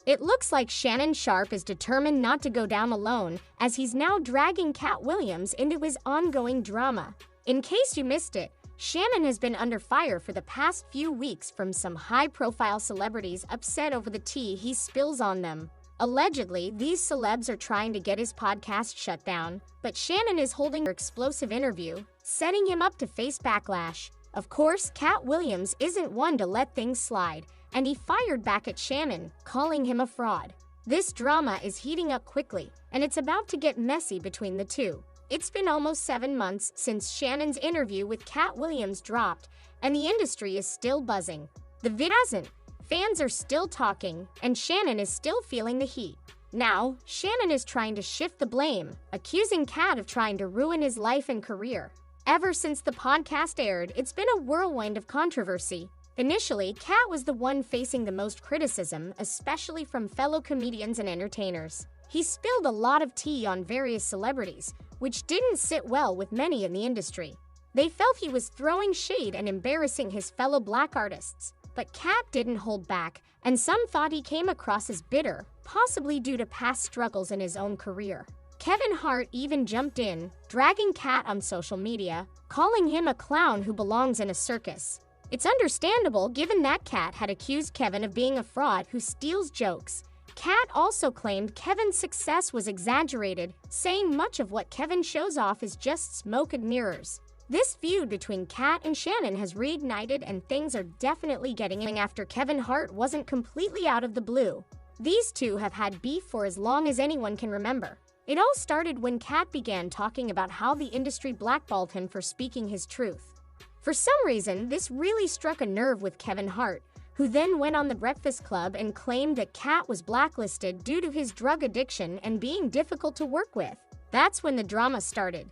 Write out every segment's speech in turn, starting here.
It looks like Shannon Sharpe is determined not to go down alone, as he's now dragging Katt Williams into his ongoing drama. In case you missed it, Shannon has been under fire for the past few weeks from some high-profile celebrities upset over the tea he spills on them. Allegedly, these celebs are trying to get his podcast shut down, but Shannon is holding her explosive interview, setting him up to face backlash. Of course, Katt Williams isn't one to let things slide, and he fired back at Shannon, calling him a fraud. This drama is heating up quickly, and it's about to get messy between the two. It's been almost 7 months since Shannon's interview with Katt Williams dropped, and the industry is still buzzing. The vid hasn't. Fans are still talking, and Shannon is still feeling the heat. Now, Shannon is trying to shift the blame, accusing Katt of trying to ruin his life and career. Ever since the podcast aired, it's been a whirlwind of controversy. Initially, Katt was the one facing the most criticism, especially from fellow comedians and entertainers. He spilled a lot of tea on various celebrities, which didn't sit well with many in the industry. They felt he was throwing shade and embarrassing his fellow black artists. But Katt didn't hold back, and some thought he came across as bitter, possibly due to past struggles in his own career. Kevin Hart even jumped in, dragging Katt on social media, calling him a clown who belongs in a circus. It's understandable given that Katt had accused Kevin of being a fraud who steals jokes. Katt also claimed Kevin's success was exaggerated, saying much of what Kevin shows off is just smoke and mirrors. This feud between Katt and Shannon has reignited, and things are definitely getting in after Kevin Hart wasn't completely out of the blue. These two have had beef for as long as anyone can remember. It all started when Katt began talking about how the industry blackballed him for speaking his truth. For some reason, this really struck a nerve with Kevin Hart, who then went on The Breakfast Club and claimed that Katt was blacklisted due to his drug addiction and being difficult to work with. That's when the drama started.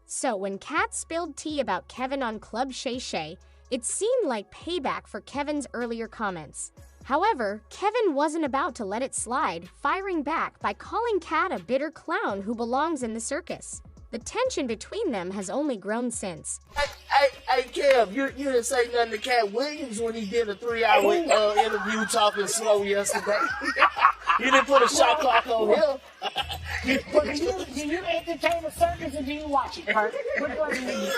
So when Katt spilled tea about Kevin on Club Shay Shay, it seemed like payback for Kevin's earlier comments. However, Kevin wasn't about to let it slide, firing back by calling Katt a bitter clown who belongs in the circus. The tension between them has only grown since. Hey, Kev, you didn't say nothing to Katt Williams when he did a 3-hour interview talking slow yesterday. You didn't put a shot clock on him. Do you entertain the circus or do you watch it, Kurt? Which one do you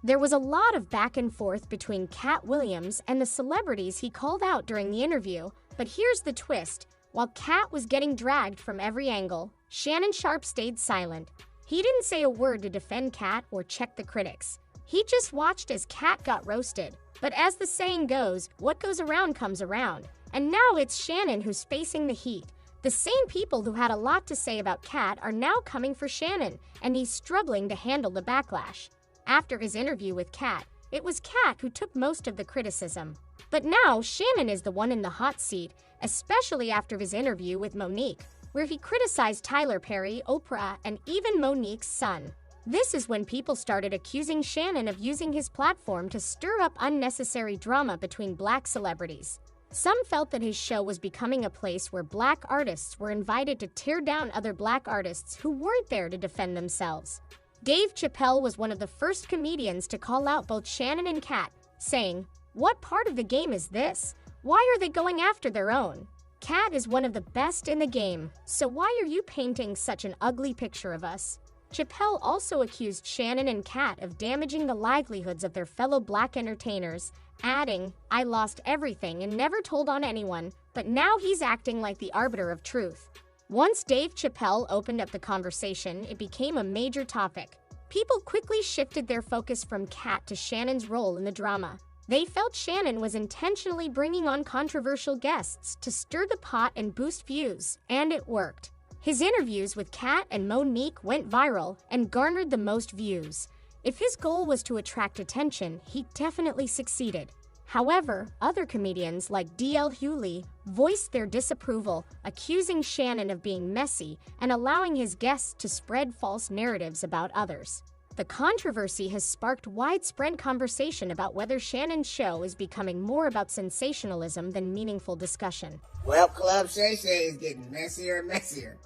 There was a lot of back and forth between Katt Williams and the celebrities he called out during the interview, but here's the twist. While Katt was getting dragged from every angle, Shannon Sharpe stayed silent. He didn't say a word to defend Katt or check the critics. He just watched as Katt got roasted. But as the saying goes, what goes around comes around. And now it's Shannon who's facing the heat. The same people who had a lot to say about Katt are now coming for Shannon, and he's struggling to handle the backlash. After his interview with Katt, it was Katt who took most of the criticism. But now Shannon is the one in the hot seat, especially after his interview with Monique, where he criticized Tyler Perry, Oprah, and even Monique's son. This is when people started accusing Shannon of using his platform to stir up unnecessary drama between black celebrities. Some felt that his show was becoming a place where black artists were invited to tear down other black artists who weren't there to defend themselves. Dave Chappelle was one of the first comedians to call out both Shannon and Katt, saying, "What part of the game is this? Why are they going after their own? Katt is one of the best in the game, so why are you painting such an ugly picture of us?" Chappelle also accused Shannon and Katt of damaging the livelihoods of their fellow black entertainers, adding, "I lost everything and never told on anyone, but now he's acting like the arbiter of truth." Once Dave Chappelle opened up the conversation, it became a major topic. People quickly shifted their focus from Katt to Shannon's role in the drama. They felt Shannon was intentionally bringing on controversial guests to stir the pot and boost views, and it worked. His interviews with Katt and Monique went viral and garnered the most views. If his goal was to attract attention, he definitely succeeded. However, other comedians like D.L. Hewley voiced their disapproval, accusing Shannon of being messy and allowing his guests to spread false narratives about others. The controversy has sparked widespread conversation about whether Shannon's show is becoming more about sensationalism than meaningful discussion. Well, Club Shay Shay is getting messier and messier.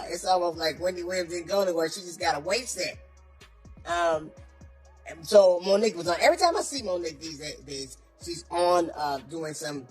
It's almost like Wendy Williams didn't go anywhere. She just got a wait set. So Monique was on. Every time I see Monique these days, she's on doing some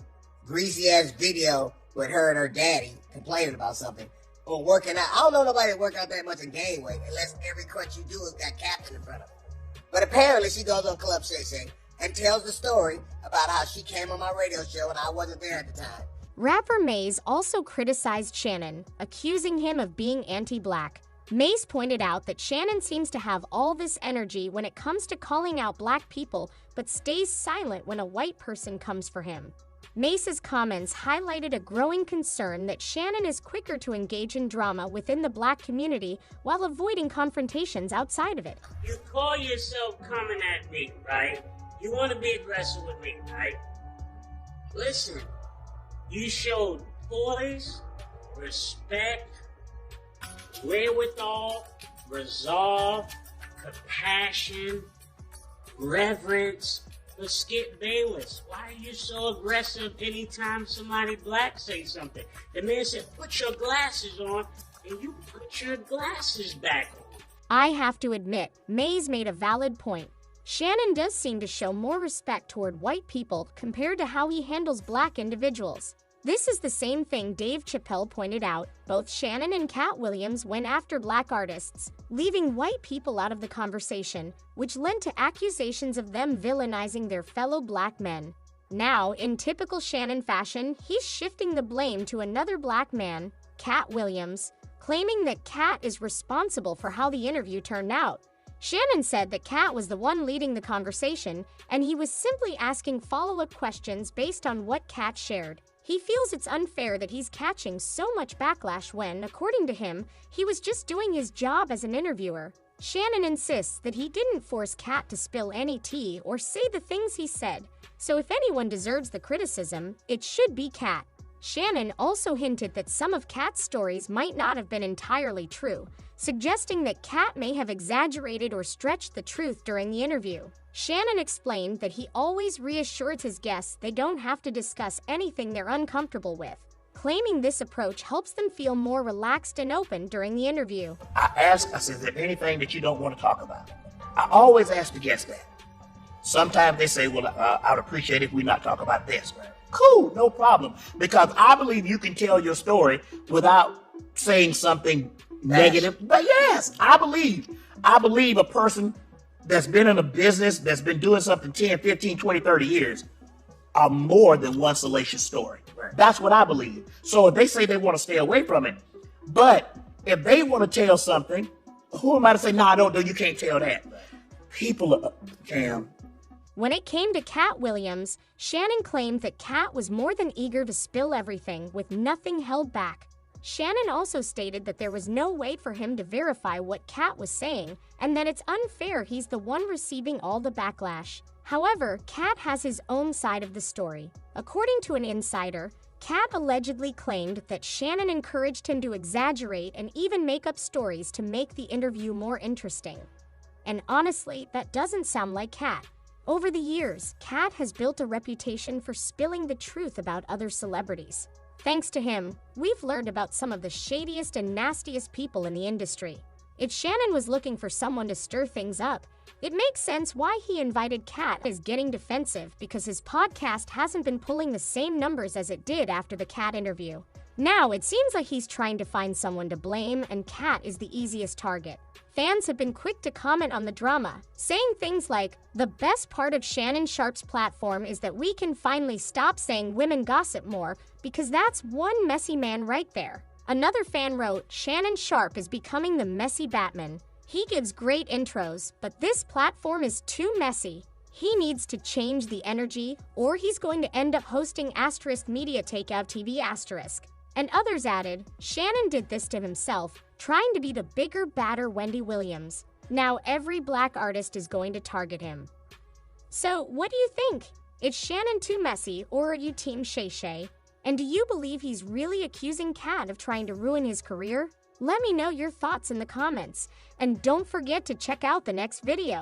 greasy ass video with her and her daddy complaining about something or working out. I don't know nobody that work out that much in gain weight unless every crunch you do has got captain in front of it. But apparently she goes on Club Shay Shay and tells the story about how she came on my radio show and I wasn't there at the time. Rapper Maze also criticized Shannon, accusing him of being anti-black. Maze pointed out that Shannon seems to have all this energy when it comes to calling out black people, but stays silent when a white person comes for him. Mace's comments highlighted a growing concern that Shannon is quicker to engage in drama within the black community while avoiding confrontations outside of it. You call yourself coming at me, right? You want to be aggressive with me, right? Listen, you showed poise, respect, wherewithal, resolve, compassion, reverence for Skip Bayless. Why are you so aggressive anytime somebody black say something? The man said, put your glasses on, and you put your glasses back on. I have to admit, Maze made a valid point. Shannon does seem to show more respect toward white people compared to how he handles black individuals. This is the same thing Dave Chappelle pointed out. Both Shannon and Katt Williams went after black artists, leaving white people out of the conversation, which led to accusations of them villainizing their fellow black men. Now, in typical Shannon fashion, he's shifting the blame to another black man, Katt Williams, claiming that Katt is responsible for how the interview turned out. Shannon said that Katt was the one leading the conversation, and he was simply asking follow-up questions based on what Katt shared. He feels it's unfair that he's catching so much backlash when, according to him, he was just doing his job as an interviewer. Shannon insists that he didn't force Katt to spill any tea or say the things he said, so if anyone deserves the criticism, it should be Katt. Shannon also hinted that some of Katt's stories might not have been entirely true, suggesting that Katt may have exaggerated or stretched the truth during the interview. Shannon explained that he always reassures his guests they don't have to discuss anything they're uncomfortable with, claiming this approach helps them feel more relaxed and open during the interview. I said, is there anything that you don't want to talk about? I always ask the guests that. Sometimes they say, well, I'd appreciate it if we not talk about this. Cool, no problem. Because I believe you can tell your story without saying something negative. But yes, I believe a person that's been in a business, that's been doing something 10, 15, 20, 30 years are more than one salacious story. That's what I believe. So if they say they want to stay away from it, but if they want to tell something, who am I to say, no, don't do, you can't tell that. People can. When it came to Katt Williams, Shannon claimed that Katt was more than eager to spill everything with nothing held back. Shannon also stated that there was no way for him to verify what Katt was saying and that it's unfair he's the one receiving all the backlash. However, Katt has his own side of the story. According to an insider, Katt allegedly claimed that Shannon encouraged him to exaggerate and even make up stories to make the interview more interesting. And honestly, that doesn't sound like Katt. Over the years, Katt has built a reputation for spilling the truth about other celebrities. Thanks to him, we've learned about some of the shadiest and nastiest people in the industry. If Shannon was looking for someone to stir things up, it makes sense why he invited Katt. Is getting defensive because his podcast hasn't been pulling the same numbers as it did after the Katt interview. Now, it seems like he's trying to find someone to blame, and Katt is the easiest target. Fans have been quick to comment on the drama, saying things like, "The best part of Shannon Sharpe's platform is that we can finally stop saying women gossip more, because that's one messy man right there." Another fan wrote, "Shannon Sharpe is becoming the messy Batman. He gives great intros, but this platform is too messy. He needs to change the energy, or he's going to end up hosting *Media Takeout TV*. And others added, "Shannon did this to himself, trying to be the bigger, badder Wendy Williams. Now every black artist is going to target him." So, what do you think? Is Shannon too messy, or are you Team Shay Shay? And do you believe he's really accusing Katt of trying to ruin his career? Let me know your thoughts in the comments. And don't forget to check out the next video.